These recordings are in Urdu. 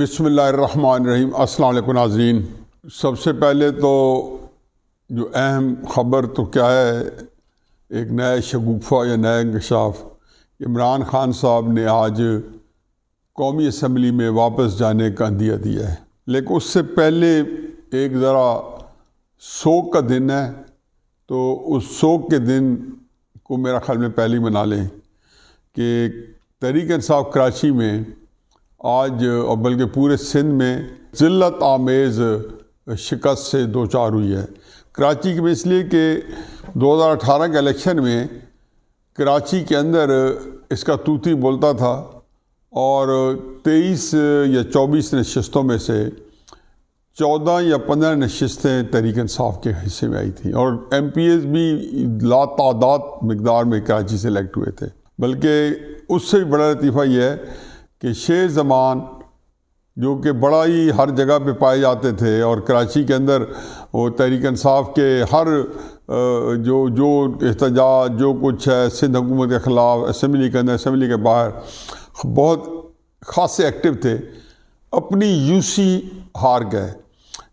بسم اللہ الرحمن الرحیم۔ السلام علیکم ناظرین۔ سب سے پہلے تو جو اہم خبر تو کیا ہے، ایک نئے شگوفہ یا نئے انکشاف، عمران خان صاحب نے آج قومی اسمبلی میں واپس جانے کا عندیہ دیا ہے، لیکن اس سے پہلے ایک ذرا سوگ کا دن ہے، تو اس سوگ کے دن کو میرا خیال میں پہلے ہی منا لیں کہ تحریک انصاف کراچی میں آج اور بلکہ پورے سندھ میں ذلت آمیز شکست سے دوچار ہوئی ہے۔ کراچی میں اس لیے کہ 2018 کے الیکشن میں کراچی کے اندر اس کا توتی بولتا تھا، اور 23 یا 24 نشستوں میں سے 14 یا 15 نشستیں تحریک انصاف کے حصے میں آئی تھیں، اور ایم پی ایز بھی لا تعداد مقدار میں کراچی سے الیکٹ ہوئے تھے۔ بلکہ اس سے بھی بڑا لطیفہ یہ ہے کہ شیر زمان جو کہ بڑا ہی ہر جگہ پہ پائے جاتے تھے، اور کراچی کے اندر وہ تحریک انصاف کے ہر جو احتجاج جو کچھ ہے سندھ حکومت کے خلاف، اسمبلی کے اندر اسمبلی کے باہر بہت خاصے ایکٹیو تھے، اپنی یو سی ہار گئے۔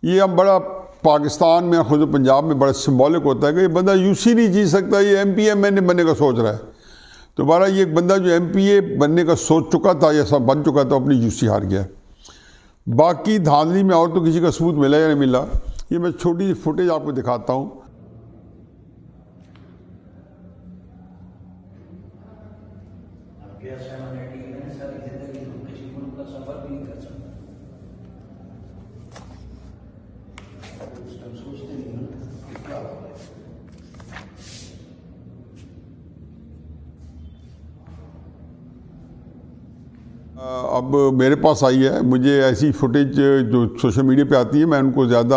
یہ ہم بڑا پاکستان میں خود پنجاب میں بڑا سمبولک ہوتا ہے کہ یہ بندہ یو سی نہیں جیت سکتا، یہ ایم پی ایم این اے بننے کا سوچ رہا ہے۔ تو بارہ یہ بندہ جو ایم پی اے بننے کا سوچ چکا تھا یا سب بن چکا تھا، اپنی یو سی ہار گیا۔ باقی دھاندلی میں اور تو کسی کا ثبوت ملا یا نہیں ملا، یہ میں چھوٹی سی فوٹیج آپ کو دکھاتا ہوں۔ اب میرے پاس آئی ہے، مجھے ایسی فوٹیج جو سوشل میڈیا پہ آتی ہے میں ان کو زیادہ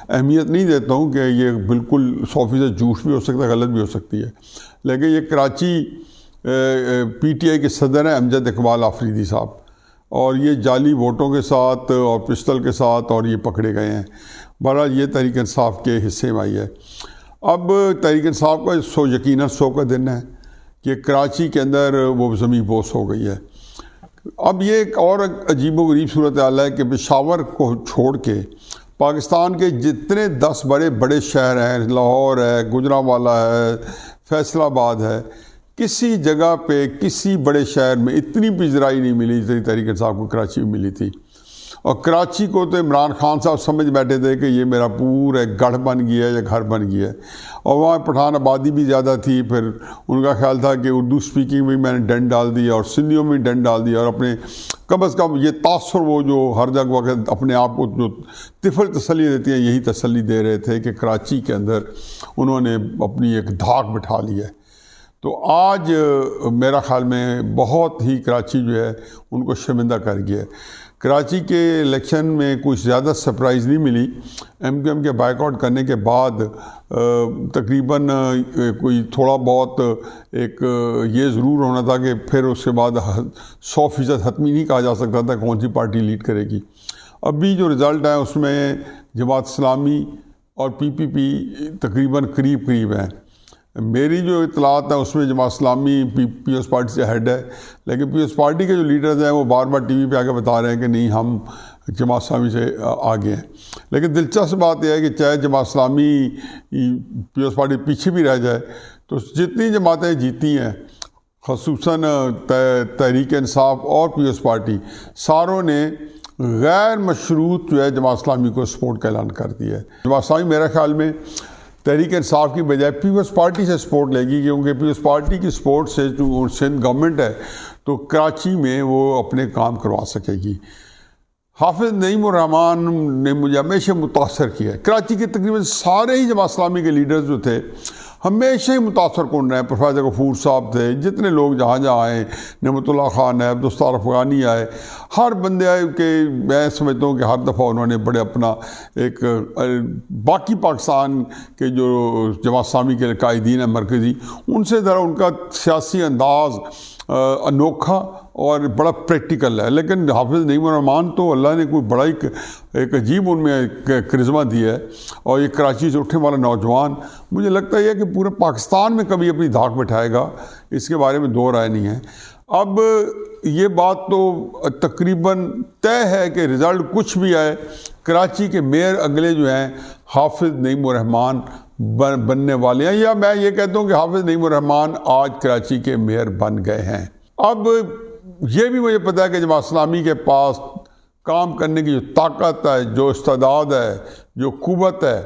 اہمیت نہیں دیتا ہوں کہ یہ بالکل 100% جھوٹ بھی ہو سکتا ہے، غلط بھی ہو سکتی ہے، لیکن یہ کراچی پی ٹی آئی کے صدر ہیں امجد اقبال آفریدی صاحب، اور یہ جعلی ووٹوں کے ساتھ اور پسٹل کے ساتھ اور یہ پکڑے گئے ہیں۔ بہرحال یہ تحریک انصاف کے حصے میں آئی ہے۔ اب تحریک انصاف کا یقیناً 100 کا دن ہے کہ کراچی کے اندر وہ زمین بوس ہو گئی ہے۔ اب یہ ایک اور عجیب و غریب صورتحال ہے کہ پشاور کو چھوڑ کے پاکستان کے جتنے 10 بڑے شہر ہیں، لاہور ہے، گجرانوالہ ہے، فیصل آباد ہے، کسی جگہ پہ کسی بڑے شہر میں اتنی پذیرائی نہیں ملی جتنی تحریک انصاف کو کراچی میں ملی تھی۔ اور کراچی کو تو عمران خان صاحب سمجھ بیٹھے تھے کہ یہ میرا پورا گڑھ بن گیا ہے یا گھر بن گیا ہے، اور وہاں پٹھان آبادی بھی زیادہ تھی۔ پھر ان کا خیال تھا کہ اردو سپیکنگ میں میں نے ڈنڈ ڈال دیا اور سندھیوں میں ڈنڈ ڈال دیا، اور اپنے کم از کم یہ تاثر وہ جو ہر جگہ وقت اپنے آپ کو جو طفل تسلی دیتی ہیں یہی تسلی دے رہے تھے کہ کراچی کے اندر انہوں نے اپنی ایک دھاک بٹھا لی ہے۔ تو آج میرا خیال میں بہت ہی کراچی جو ہے ان کو شرمندہ کر گیا ہے۔ کراچی کے الیکشن میں کچھ زیادہ سرپرائز نہیں ملی۔ ایم کیو ایم کے بائیک آؤٹ کرنے کے بعد تقریباً کوئی تھوڑا بہت ایک یہ ضرور ہونا تھا کہ پھر اس کے بعد 100% حتمی نہیں کہا جا سکتا تھا کون سی پارٹی لیڈ کرے گی۔ ابھی جو رزلٹ ہے اس میں جماعت اسلامی اور پی پی پی تقریباً قریب ہیں۔ میری جو اطلاعات ہیں اس میں جماعت اسلامی پیپلز پارٹی سے ہیڈ ہے، لیکن پیپلز پارٹی کے جو لیڈرز ہیں وہ بار بار ٹی وی پہ آ کے بتا رہے ہیں کہ نہیں ہم جماعت اسلامی سے آگے ہیں۔ لیکن دلچسپ بات یہ ہے کہ چاہے جماعت اسلامی پیپلز پارٹی پیچھے بھی رہ جائے، تو جتنی جماعتیں جیتی ہیں خصوصاً تحریک انصاف اور پیپلز پارٹی، ساروں نے غیر مشروط جو ہے جماعت اسلامی کو سپورٹ کا اعلان کر دیا ہے۔ جماعت اسلامی میرے خیال میں تحریک انصاف کی بجائے پیپلز پارٹی سے سپورٹ لے گی، کیونکہ پیپلز پارٹی کی سپورٹ سے جو سندھ گورنمنٹ ہے تو کراچی میں وہ اپنے کام کروا سکے گی۔ حافظ نعیم الرحمان نے مجھے ہمیشہ متاثر کیا ہے۔ کراچی کے تقریباً سارے ہی جماعت اسلامی کے لیڈرز جو تھے ہمیشہ ہی متاثر کن رہے۔ پروفیسر غفور صاحب تھے، جتنے لوگ جہاں آئے، نعمت اللہ خان ہے، عبدالستار افغانی آئے، ہر بندے آئے کہ میں سمجھتا ہوں کہ ہر دفعہ انہوں نے بڑے اپنا ایک باقی پاکستان کے جو جماعت اسلامی کے قائدین ہیں مرکزی، ان سے ذرا ان کا سیاسی انداز انوکھا اور بڑا پریکٹیکل ہے۔ لیکن حافظ نعیم الرحمان تو اللہ نے کوئی بڑا ایک عجیب ان میں کرزمہ دیا ہے، اور یہ کراچی سے اٹھنے والا نوجوان مجھے لگتا ہے کہ پورے پاکستان میں کبھی اپنی دھاک بٹھائے گا، اس کے بارے میں دو رائے نہیں ہے۔ اب یہ بات تو تقریباً طے ہے کہ رزلٹ کچھ بھی آئے، کراچی کے میئر اگلے جو ہیں حافظ نعیم الرحمان بننے والے ہیں، یا میں یہ کہتا ہوں کہ حافظ نعیم الرحمان آج کراچی کے میئر بن گئے ہیں۔ اب یہ بھی مجھے پتہ ہے کہ جماعت اسلامی کے پاس کام کرنے کی جو طاقت ہے، جو استعداد ہے، جو قوت ہے،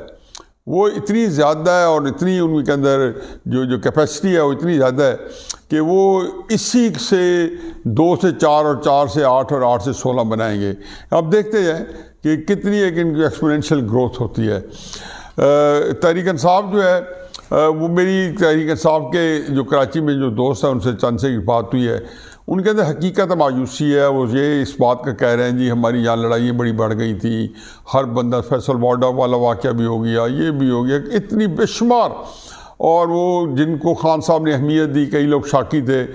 وہ اتنی زیادہ ہے، اور اتنی ان کے اندر جو کیپیسٹی ہے وہ اتنی زیادہ ہے کہ وہ اسی سے 2 سے 4 اور 4 سے 8 اور 8 سے 16 بنائیں گے۔ اب دیکھتے ہیں کہ کتنی ایک ان کی ایکسپونینشیل گروتھ ہوتی ہے۔ تحریک انصاف جو ہے وہ میری تحریک انصاف کے جو کراچی میں جو دوست ہیں ان سے چند سے بات ہوئی ہے، ان کے اندر حقیقت مایوسی ہے۔ وہ یہ اس بات کا کہہ رہے ہیں جی ہماری یہاں لڑائیاں بڑی بڑھ گئی تھیں، ہر بندہ فیصل وارڈا والا واقعہ بھی ہو گیا، یہ بھی ہو گیا، اتنی بے شمار، اور وہ جن کو خان صاحب نے اہمیت دی، کئی لوگ شاکی تھے،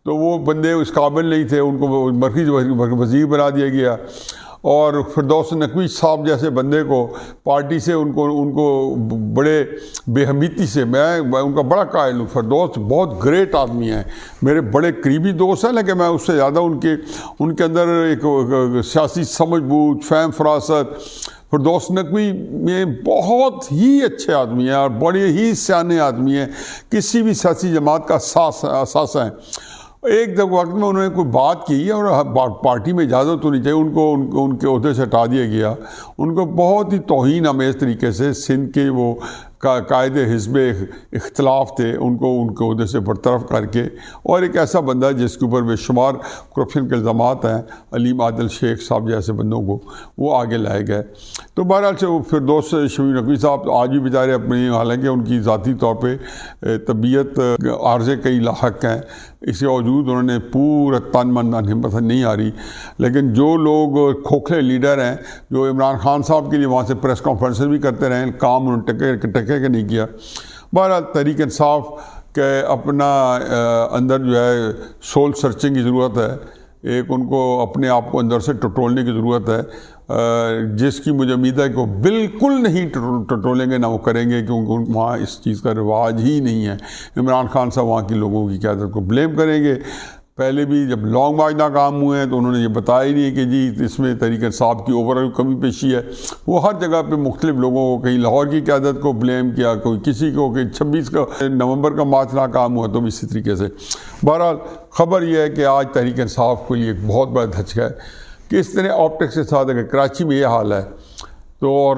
تو وہ بندے اس قابل نہیں تھے، ان کو مرکزی وزیر بنا دیا گیا، اور فردوس نقوی صاحب جیسے بندے کو پارٹی سے ان کو بڑے بے اہمیتی سے، میں ان کا بڑا قائل ہوں۔ فردوس بہت گریٹ آدمی ہیں، میرے بڑے قریبی دوست ہیں، لیکن میں اس سے زیادہ ان کے اندر ایک سیاسی سمجھ بوجھ، فہم فراست، فردوس نقوی میں بہت ہی اچھے آدمی ہیں اور بڑے ہی سیانے آدمی ہیں، کسی بھی سیاسی جماعت کا اثاثہ ہیں۔ ایک دفعہ وقت میں انہوں نے کوئی بات کی اور پارٹی میں اجازت ہونی چاہیے، ان کے عہدے سے ہٹا دیا گیا، ان کو بہت ہی توہین آمیز طریقے سے سندھ کے وہ قائد حزب اختلاف تھے، ان کے عہدے سے برطرف کر کے، اور ایک ایسا بندہ جس کے اوپر بے شمار کرپشن کے الزامات ہیں، علیم عادل شیخ صاحب جیسے بندوں کو وہ آگے لائے گئے۔ تو بہرحال سے وہ فردوس شمیم نقوی صاحب آج بھی بیچارے اپنی، حالانکہ ان کی ذاتی طور پہ طبیعت عارضے کئی لاحق ہیں، اس کے باوجود انہوں نے پورا تن من ہمت نہیں آ رہی، لیکن جو لوگ کھوکھلے لیڈر ہیں، جو عمران خان صاحب کے لیے وہاں سے پریس کانفرنسز بھی کرتے رہے، کام انہوں نے ٹکے کہ نہیں کیا۔ بہرحال تحریک انصاف کے اپنا اندر جو ہے سول سرچنگ کی ضرورت ہے، ایک ان کو اپنے آپ کو اندر سے ٹٹولنے کی ضرورت ہے، جس کی مجھے امید ہے کہ وہ بالکل نہیں ٹٹولیں گے، نہ وہ کریں گے، کیونکہ وہاں اس چیز کا رواج ہی نہیں ہے۔ عمران خان صاحب وہاں کے لوگوں کی قیادت کو بلیم کریں گے۔ پہلے بھی جب لانگ مارچ ناکام ہوئے ہیں تو انہوں نے یہ بتایا ہی نہیں کہ جی اس میں تحریک انصاف کی اوورآل کمی پیشی ہے۔ وہ ہر جگہ پہ مختلف لوگوں کو، کہیں لاہور کی قیادت کو بلیم کیا، کوئی کسی کو، کہ 26 نومبر کا مارچ ناکام ہوا تو بھی اسی طریقے سے۔ بہرحال خبر یہ ہے کہ آج تحریک انصاف کے لیے ایک بہت بڑا دھچکا ہے کہ اس طرح آپٹکس کے ساتھ اگر کراچی میں یہ حال ہے تو اور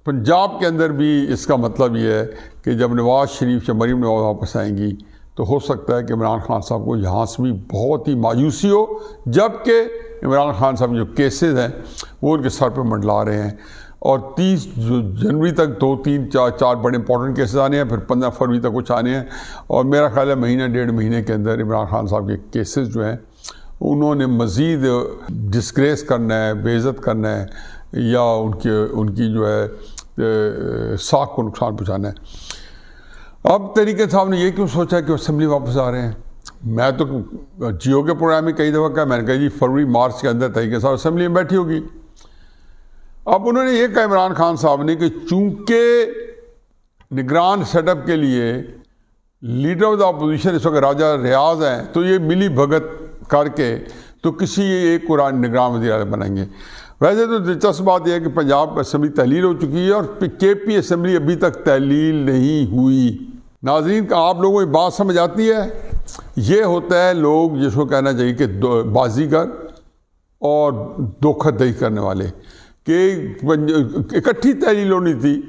پنجاب کے اندر بھی اس کا مطلب یہ ہے کہ جب نواز شریف یا مریم نواز واپس آئیں گی تو ہو سکتا ہے کہ عمران خان صاحب کو یہاں سے بھی بہت ہی مایوسی ہو، جبکہ عمران خان صاحب جو کیسز ہیں وہ ان کے سر پہ منڈلا رہے ہیں، اور 30 جنوری تک 2 3 4 بڑے امپورٹنٹ کیسز آنے ہیں، پھر 15 فروری تک کچھ آنے ہیں، اور میرا خیال ہے مہینہ 1.5 مہینے کے اندر عمران خان صاحب کے کیسز جو ہیں انہوں نے مزید ڈسگریس کرنا ہے، بے عزت کرنا ہے، یا ان کی جو ہے ساکھ کو نقصان پہنچانا ہے۔ اب تحریک صاحب نے یہ کیوں سوچا کہ وہ اسمبلی واپس آ رہے ہیں؟ میں تو جیو کے پروگرام میں کئی دفعہ کہا، میں نے کہا جی فروری مارچ کے اندر تحریک صاحب اسمبلی میں بیٹھی ہوگی۔ اب انہوں نے یہ کہا عمران خان صاحب نے کہ چونکہ نگران سیٹ اپ کے لیے لیڈر آف دا اپوزیشن اس وقت راجہ ریاض ہیں، تو یہ ملی بھگت کر کے تو کسی ایک قرآن نگران وزیر اعلیٰ بنائیں گے۔ ویسے تو دلچسپ بات یہ ہے کہ پنجاب اسمبلی تحلیل ہو چکی ہے اور کے پی اسمبلی ابھی تک تحلیل نہیں ہوئی۔ ناظرین کا آپ لوگوں کو بات سمجھ آتی ہے؟ یہ ہوتا ہے لوگ جس کو کہنا چاہیے کہ بازیگر اور دھوکہ دہی کرنے والے، کہ اکٹھی تحلیل ہونی تھی،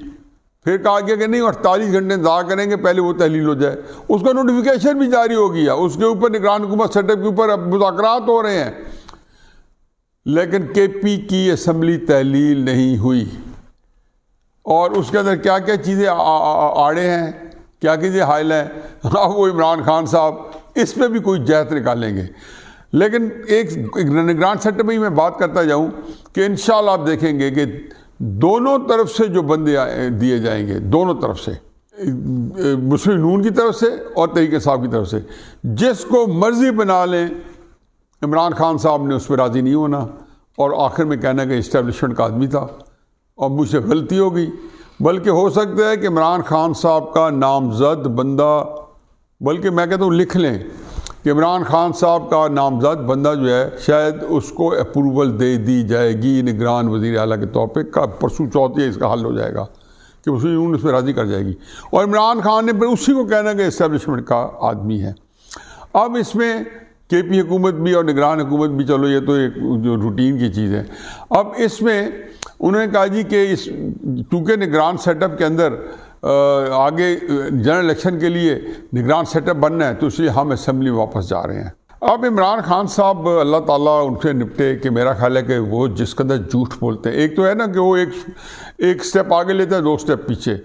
پھر کہا گیا کہ نہیں 48 گھنٹے انتظار کریں گے، پہلے وہ تحلیل ہو جائے، اس کا نوٹیفیکیشن بھی جاری ہو گیا، اس کے اوپر نگران حکومت سیٹ اپ کے اوپر اب مذاکرات ہو رہے ہیں، لیکن کے پی کی اسمبلی تحلیل نہیں ہوئی، اور اس کے اندر کیا کیا چیزیں آڑے ہیں، کیا چیزیں حائل ہیں، اب وہ عمران خان صاحب اس پہ بھی کوئی جہت نکالیں گے۔ لیکن ایک نگران سیٹ اپ میں میں بات کرتا جاؤں کہ انشاءاللہ آپ دیکھیں گے کہ دونوں طرف سے جو بندے دیے جائیں گے، دونوں طرف سے، مسلم نون کی طرف سے اور تحریک انصاف کی طرف سے، جس کو مرضی بنا لیں، عمران خان صاحب نے اس پہ راضی نہیں ہونا، اور آخر میں کہنا کہ اسٹیبلشمنٹ کا آدمی تھا اور مجھ سے غلطی ہو گئی۔ بلکہ ہو سکتا ہے کہ عمران خان صاحب کا نامزد بندہ، بلکہ میں کہتا ہوں لکھ لیں کہ عمران خان صاحب کا نامزد بندہ جو ہے شاید اس کو اپروول دے دی جائے گی نگران وزیر اعلیٰ کے طور پہ، پرسوں چوتھی اس کا حل ہو جائے گا کہ مسلم یونین اس پہ راضی کر جائے گی، اور عمران خان نے پھر اسی کو کہنا کہ اسٹیبلشمنٹ کا آدمی ہے۔ اب اس میں کے پی حکومت بھی اور نگران حکومت بھی، چلو یہ تو ایک جو روٹین کی چیز ہے۔ اب اس میں انہوں نے کہا جی کہ اس چونکہ نگران سیٹ اپ کے اندر آگے جنرل الیکشن کے لیے نگران سیٹ اپ بننا ہے، تو اس لیے ہم اسمبلی میں واپس جا رہے ہیں۔ اب عمران خان صاحب اللہ تعالیٰ ان سے نپٹے کہ میرا خیال ہے کہ وہ جس قدر جھوٹ بولتے ہیں، ایک تو ہے نا کہ وہ ایک سٹیپ آگے لیتے ہیں، 2 سٹیپ پیچھے،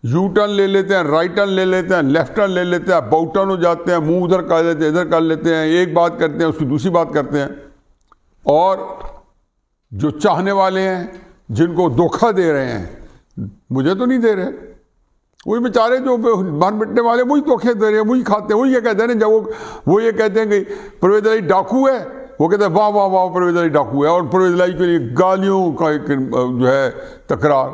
یو ٹرن لے لیتے ہیں، رائٹ ٹرن لے لیتے ہیں، لیفٹ ٹرن لے لیتے ہیں، باؤ ٹرن ہو جاتے ہیں، منہ ادھر کر لیتے ہیں، ادھر کر لیتے ہیں، ایک بات کرتے ہیں اس کی دوسری بات کرتے ہیں، اور جو چاہنے والے ہیں جن کو دھوکہ دے رہے ہیں، مجھے تو نہیں دے رہے، وہی بیچارے جو مر مٹنے والے وہی دھوکے دے رہے ہیں، وہی کھاتے ہیں، وہی یہ کہتے ہیں نا، جب وہ یہ کہتے ہیں کہ پرویز الہی ڈاکو ہے، وہ کہتے ہیں واہ واہ واہ پرویز الہی ڈاکو ہے، اور پرویز الہی کے لیے گالیوں کا ایک جو ہے تکرار،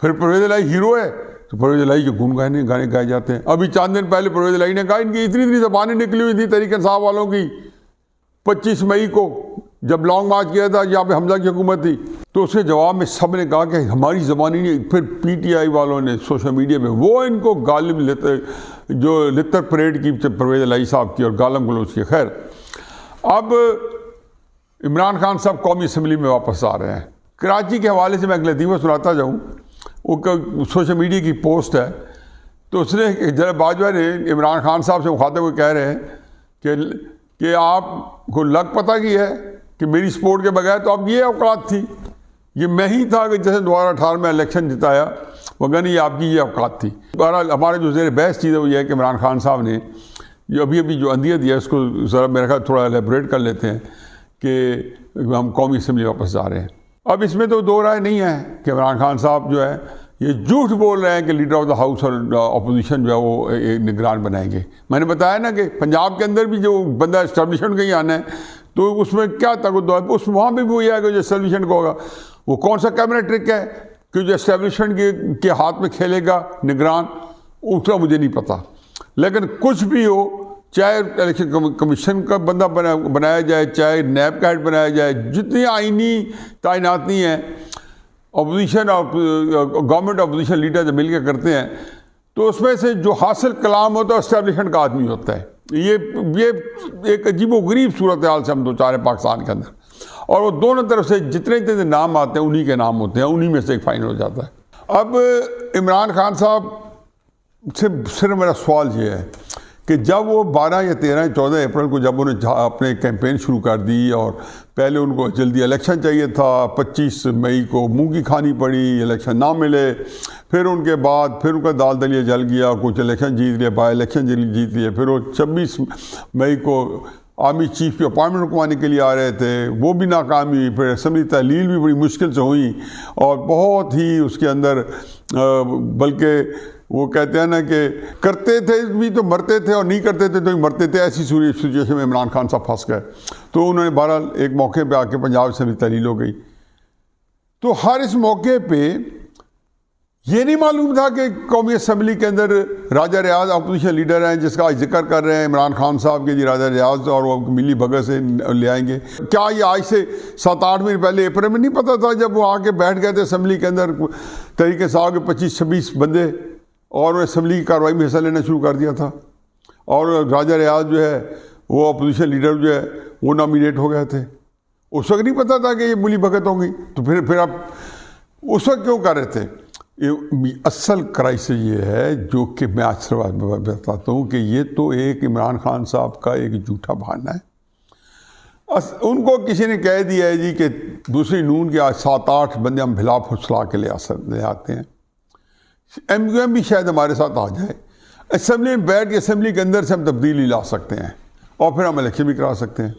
پھر پرویز الہی ہیرو ہے تو پرویز الہی کے گانے گائے جاتے ہیں۔ ابھی چند دن پہلے پرویز الہی نے کہا ان کی اتنی زبانیں نکلی ہوئی تھی تحریک انصاف والوں کی، 25 مئی کو جب لانگ مارچ کیا تھا جہاں پہ حمزہ کی حکومت تھی، تو اس کے جواب میں سب نے کہا کہ ہماری زبانی نہیں، پھر پی ٹی آئی والوں نے سوشل میڈیا میں وہ ان کو غالب جو لتر پریڈ کی پرویز الہی صاحب کی اور گالم گلوچ کی۔ خیر، اب عمران خان صاحب قومی اسمبلی میں واپس آ رہے ہیں۔ کراچی کے حوالے سے میں ایک لطیفہ سناتا جاؤں، وہ سوشل میڈیا کی پوسٹ ہے، تو اس نے جناب باجوہ نے عمران خان صاحب سے مخاطب ہوئے کہہ رہے ہیں کہ آپ کو لگ پتہ کی ہے کہ میری سپورٹ کے بغیر تو اب یہ اوقات تھی، یہ میں ہی تھا کہ جیسے 2018 میں الیکشن جتایا، مگر یہ آپ کی یہ اوقات تھی۔ بہرحال ہمارے جو زیر بحث چیز ہے وہ یہ ہے کہ عمران خان صاحب نے جو ابھی جو اندیہ دیا اس کو ذرا میرا خیال تھوڑا ایلیبریٹ کر لیتے ہیں کہ ہم قومی اسمبلی واپس جا رہے ہیں۔ اب اس میں تو دو رائے نہیں ہے کہ عمران خان صاحب جو ہے یہ جھوٹ بول رہے ہیں کہ لیڈر آف دا ہاؤس اور اپوزیشن جو ہے وہ نگران بنائیں گے۔ میں نے بتایا نا کہ پنجاب کے اندر بھی جو بندہ اسٹیبلشمنٹ کا ہی آنا ہے تو اس میں کیا تقدو ہے، اس وہاں بھی وہ یہ ہے کہ جو اسٹیبلشمنٹ کا ہوگا وہ کون سا کیبنٹ ٹرک ہے کہ جو اسٹیبلشمنٹ کے ہاتھ میں کھیلے گا نگران، اس کا مجھے نہیں پتا، لیکن کچھ بھی ہو، چاہے الیکشن کمیشن کا بندہ بنایا جائے، چاہے نیب کا ہیڈ بنایا جائے، جتنی آئینی تعیناتی ہیں اپوزیشن اور گورنمنٹ اپوزیشن لیڈر جب مل کے کرتے ہیں تو اس میں سے جو حاصل کلام ہوتا ہے اسٹیبلشمنٹ کا آدمی ہوتا ہے۔ یہ ایک عجیب و غریب صورتحال سے ہم دو چار ہیں پاکستان کے اندر، اور وہ دونوں طرف سے جتنے نام آتے ہیں انہی کے نام ہوتے ہیں، انہی میں سے ایک فائنل ہو جاتا ہے۔ اب عمران خان صاحب سے صرف میرا سوال یہ ہے کہ جب وہ 12 یا 13 یا 14 اپریل کو جب انہیں اپنے کیمپین شروع کر دی اور پہلے ان کو جلدی الیکشن چاہیے تھا، 25 مئی کو منہ کی کھانی پڑی، الیکشن نہ ملے، پھر ان کے بعد پھر ان کا دال دلیا جل گیا، کچھ الیکشن جیت لیا، بائی الیکشن جیت لیے، پھر وہ 26 مئی کو آرمی چیف کی اپائنٹمنٹ رکوانے کے لیے آ رہے تھے، وہ بھی ناکامی ہوئی، پھر اسمبلی تحلیل بھی بڑی مشکل سے ہوئی، اور بہت ہی اس کے اندر بلکہ وہ کہتے ہیں نا کہ کرتے تھے بھی تو مرتے تھے اور نہیں کرتے تھے تو ہی مرتے تھے، ایسی سچویشن میں عمران خان صاحب پھنس گئے۔ تو انہوں نے بہرحال ایک موقع پہ آ کے پنجاب سے بھی تحلیل ہو گئی، تو ہر اس موقع پہ یہ نہیں معلوم تھا کہ قومی اسمبلی کے اندر راجہ ریاض اپوزیشن لیڈر ہیں جس کا آج ذکر کر رہے ہیں عمران خان صاحب کے جی راجہ ریاض، اور وہ ملی بھگت سے لے آئیں گے۔ کیا یہ آج سے 7-8 مہینے پہلے اپریل میں نہیں پتا تھا جب وہ آ کے بیٹھ گئے تھے اسمبلی کے اندر تحریک انصاف کے 25-26 بندے، اور اسمبلی کی کارروائی میں حصہ لینا شروع کر دیا تھا، اور راجہ ریاض جو ہے وہ اپوزیشن لیڈر جو ہے وہ نامینیٹ ہو گئے تھے۔ اس وقت نہیں پتا تھا کہ یہ ملی بھگت ہوں گی، تو پھر آپ اس وقت کیوں کر رہے تھے؟ اصل کرائسس یہ ہے جو کہ میں آج بتاتا ہوں کہ یہ تو ایک عمران خان صاحب کا ایک جھوٹا بہانہ ہے۔ ان کو کسی نے کہہ دیا ہے جی کہ دوسری نون کے 7-8 بندے ہم بھلا پھسلا کے لے آتے ہیں، ایم کیو ایم بھی شاید ہمارے ساتھ آ جائے، اسمبلی میں بیٹھ کے اسمبلی کے اندر سے ہم تبدیلی لا سکتے ہیں اور پھر ہم الیکشن بھی کرا سکتے ہیں۔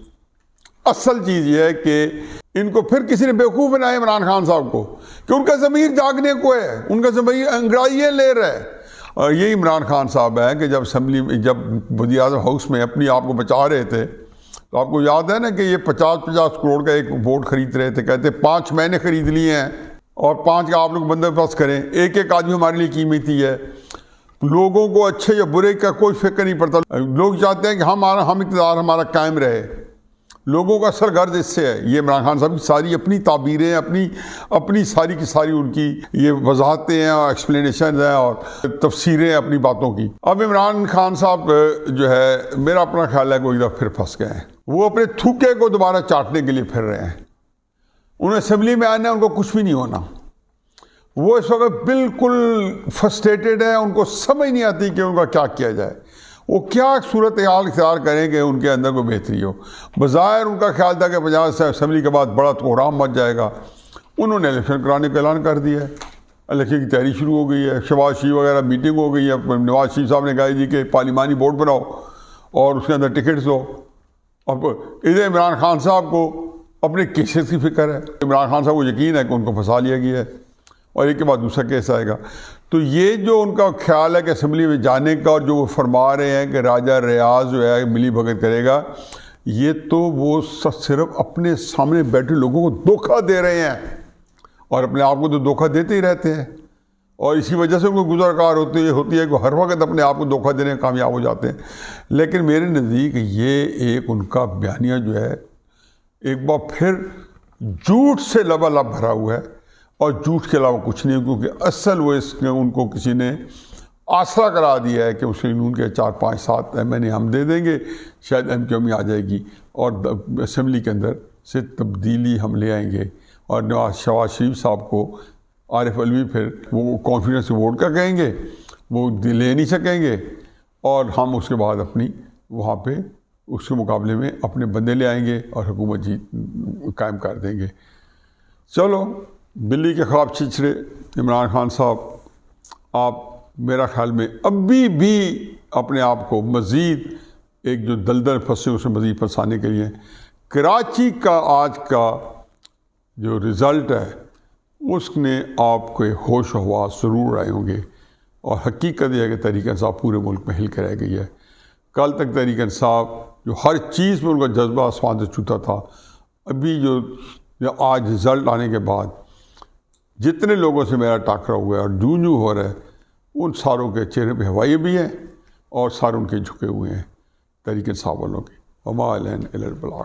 اصل چیز یہ ہے کہ ان کو پھر کسی نے بیوقوف بنایا عمران خان صاحب کو کہ ان کا ضمیر جاگنے کو ہے، ان کا ضمیر انگڑائیے لے رہا ہے، اور یہی عمران خان صاحب ہے کہ جب اسمبلی میں جب وزیر اعظم ہاؤس میں اپنی آپ کو بچا رہے تھے تو آپ کو یاد ہے نا کہ یہ 50 کروڑ کا ایک ووٹ خرید رہے تھے، کہتے 5 میں نے خرید لیے ہیں اور 5 کا آپ لوگ بندوبست کریں، ایک آدمی ہمارے لیے قیمتی ہے۔ لوگوں کو اچھے یا برے کا کوئی فکر نہیں پڑتا. لوگ چاہتے ہیں کہ ہم اقتدار ہمارا قائم رہے. لوگوں کا اصل غرض اس سے ہے. یہ عمران خان صاحب کی ساری اپنی تعبیریں، اپنی ساری کی ساری ان کی یہ وضاحتیں ہیں اور ایکسپلینیشن ہیں اور تفسیریں اپنی باتوں کی. اب عمران خان صاحب جو ہے، میرا اپنا خیال ہے کہ وہ ایک دفعہ پھر پھنس گئے ہیں. وہ اپنے تھوکے کو دوبارہ چاٹنے کے لیے پھر رہے ہیں. انہیں اسمبلی میں آنا ہے، ان کو کچھ بھی نہیں ہونا. وہ اس وقت بالکل فرسٹریٹڈ ہیں. ان کو سمجھ نہیں آتی کہ ان کا کیا کیا جائے. وہ کیا صورتحال اختیار کریں کہ ان کے اندر کوئی بہتری ہو. بظاہر ان کا خیال تھا کہ 50 سے اسمبلی کے بعد بڑا کوہرام مچ جائے گا. انہوں نے الیکشن کرانے کا اعلان کر دیا ہے. الیکشن کی تیاری شروع ہو گئی ہے. شہباز شریف وغیرہ میٹنگ ہو گئی ہے. نواز شریف صاحب نے کہا جی کہ پارلیمانی بورڈ بناؤ اور اس کے اندر ٹکٹس دو. اب ادھر عمران خان صاحب کو اپنے کیسز کی فکر ہے. عمران خان صاحب کو یقین ہے کہ ان کو پھنسا لیا گیا ہے اور ایک کے بعد دوسرا کیس آئے گا. تو یہ جو ان کا خیال ہے کہ اسمبلی میں جانے کا، اور جو وہ فرما رہے ہیں کہ راجہ ریاض جو ہے ملی بھگت کرے گا، یہ تو وہ صرف اپنے سامنے بیٹھے لوگوں کو دھوکہ دے رہے ہیں اور اپنے آپ کو تو دھوکہ دیتے ہی رہتے ہیں. اور اسی وجہ سے ان کو گزرکار ہوتی ہے کہ ہر وقت اپنے آپ کو دھوکہ دینے میں کامیاب ہو جاتے ہیں. لیکن میرے نزدیک یہ ایک ان کا بیانیہ جو ہے ایک بار پھر جھوٹ سے لبالب بھرا ہوا ہے اور جھوٹ کے علاوہ کچھ نہیں. کیونکہ اصل وہ ان کو کسی نے آسرا کرا دیا ہے کہ مسلم لیگ کے 4-5-7 MNA ہم دے دیں گے، شاید MQM میں آ جائے گی اور اسمبلی کے اندر سے تبدیلی ہم لے آئیں گے. اور شہباز شریف صاحب کو عارف علوی پھر وہ کانفیڈنس ووٹ کا کہیں گے، وہ لے نہیں سکیں گے، اور ہم اس کے بعد اپنی وہاں پہ اس کے مقابلے میں اپنے بندے لے آئیں گے اور حکومت قائم کر دیں گے. چلو، بلی کے خواب چھچڑے. عمران خان صاحب، آپ میرا خیال میں ابھی بھی اپنے آپ کو مزید ایک جو دلدل پھنسے اسے مزید پھنسانے کے لیے کراچی کا آج کا جو رزلٹ ہے اس نے آپ کو ہوش و حواس ضرور آئے ہوں گے. اور حقیقت یہ ہے کہ تحریک انصاف پورے ملک میں ہل کے رہ گئی ہے. کل تک تحریک انصاف جو ہر چیز میں ان کا جذبہ آسمان سے چھوتا تھا، ابھی جو آج رزلٹ آنے کے بعد جتنے لوگوں سے میرا ٹاکرا ہوا ہے اور جو ہو رہا ہے، ان ساروں کے چہرے پہ ہوائیں بھی ہیں اور سارے ان کے جھکے ہوئے ہیں تحریک انصاف والوں کے. وما علینا الا البلاغ.